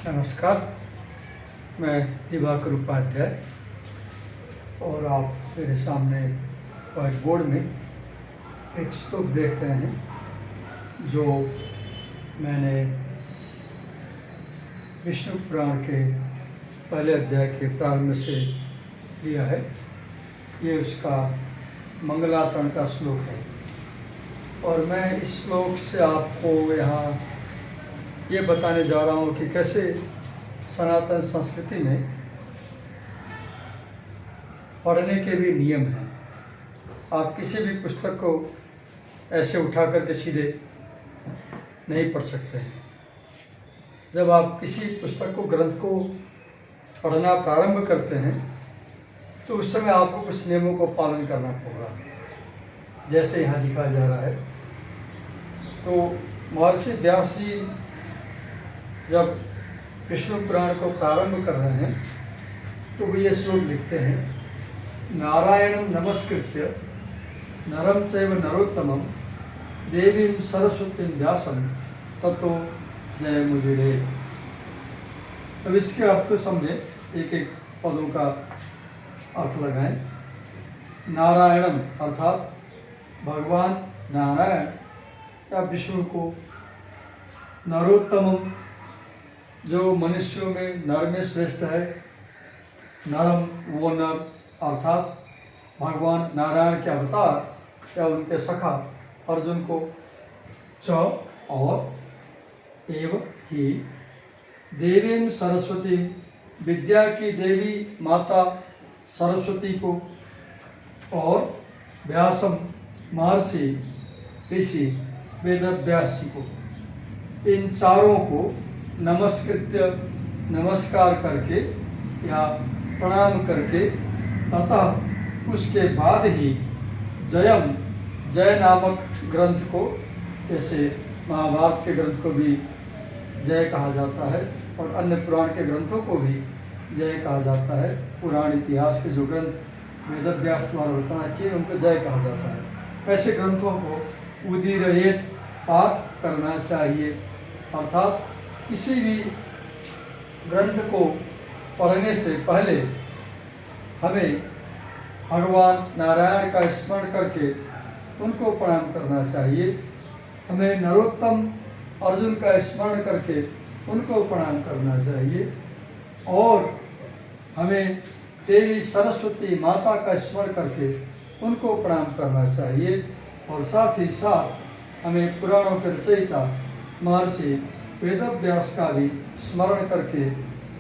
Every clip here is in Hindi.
नमस्कार, मैं दिवाकर उपाध्याय और आप मेरे सामने व्हाइट बोर्ड में एक श्लोक देख रहे हैं जो मैंने विष्णु पुराण के पहले अध्याय के प्रारंभ से लिया है। ये उसका मंगलाचरण का श्लोक है और मैं इस श्लोक से आपको यहाँ ये बताने जा रहा हूँ कि कैसे सनातन संस्कृति में पढ़ने के भी नियम हैं। आप किसी भी पुस्तक को ऐसे उठा करके सीधे नहीं पढ़ सकते हैं। जब आप किसी पुस्तक को, ग्रंथ को पढ़ना प्रारंभ करते हैं तो उस समय आपको कुछ नियमों को पालन करना होगा, जैसे यहाँ दिखाया जा रहा है। तो महर्षि व्यास जी जब विष्णु पुराण को प्रारंभ कर रहे हैं तो वो ये श्लोक लिखते हैं, नारायणं नमस्कृत्य नरं चैव नरोत्तमं देवीं सरस्वतीं व्यासं ततो जयमुदीरयेत्। अब इसके अर्थ को समझें, एक एक पदों का अर्थ लगाएं। नारायणम अर्थात भगवान नारायण या विष्णु को, नरोत्तमम जो मनुष्यों में नर में श्रेष्ठ है, नरम वो नर अर्थात भगवान नारायण के अवतार या उनके सखा अर्जुन को, च और एव ही देवीं सरस्वती विद्या की देवी माता सरस्वती को, और व्यासम महर्षि ऋषि वेदव्यास जी को, इन चारों को नमस्कृत्य नमस्कार करके या प्रणाम करके तथा उसके बाद ही जयम जय नामक ग्रंथ को, जैसे महाभारत के ग्रंथ को भी जय कहा जाता है और अन्य पुराण के ग्रंथों को भी जय कहा जाता है। पुराण इतिहास के जो ग्रंथ वेदव्यास द्वारा रचना किए उनको जय कहा जाता है। ऐसे ग्रंथों को उदीरयेत् पाठ करना चाहिए, अर्थात किसी भी ग्रंथ को पढ़ने से पहले हमें भगवान नारायण का स्मरण करके उनको प्रणाम करना चाहिए। हमें नरोत्तम अर्जुन का स्मरण करके उनको प्रणाम करना चाहिए और हमें देवी सरस्वती माता का स्मरण करके उनको प्रणाम करना चाहिए। और साथ ही साथ हमें पुराणों के रचयिता महर्षि वेदव्यास का भी स्मरण करके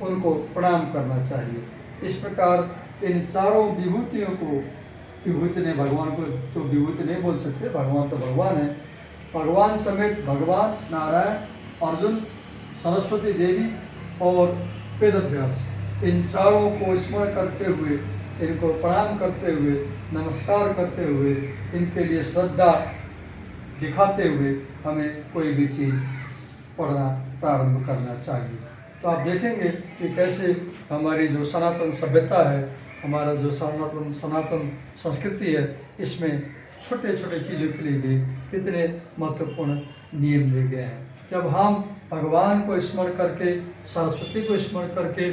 उनको प्रणाम करना चाहिए। इस प्रकार इन चारों विभूतियों को, विभूति ने भगवान को तो विभूति नहीं बोल सकते, भगवान तो भगवान है, भगवान समेत भगवान नारायण, अर्जुन, सरस्वती देवी और वेदव्यास, इन चारों को स्मरण करते हुए, इनको प्रणाम करते हुए, नमस्कार करते हुए, इनके लिए श्रद्धा दिखाते हुए हमें कोई भी चीज़ पढ़ना प्रारंभ करना चाहिए। तो आप देखेंगे कि कैसे हमारी जो सनातन सभ्यता है, हमारा जो सनातन संस्कृति है, इसमें छोटे छोटे चीज़ों के लिए भी कितने महत्वपूर्ण नियम दिए गए हैं। जब हम भगवान को स्मरण करके, सरस्वती को स्मरण करके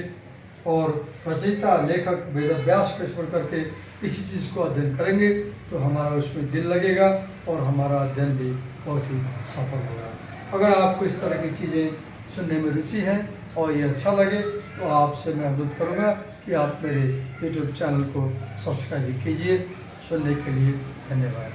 और रचयिता लेखक वेदव्यास को स्मरण करके किसी चीज़ को अध्ययन करेंगे तो हमारा उसमें दिल लगेगा और हमारा अध्ययन भी बहुत ही सफल होगा। अगर आपको इस तरह की चीज़ें सुनने में रुचि है और ये अच्छा लगे तो आपसे मैं अनुरोध करूँगा कि आप मेरे YouTube चैनल को सब्सक्राइब कीजिए। सुनने के लिए धन्यवाद।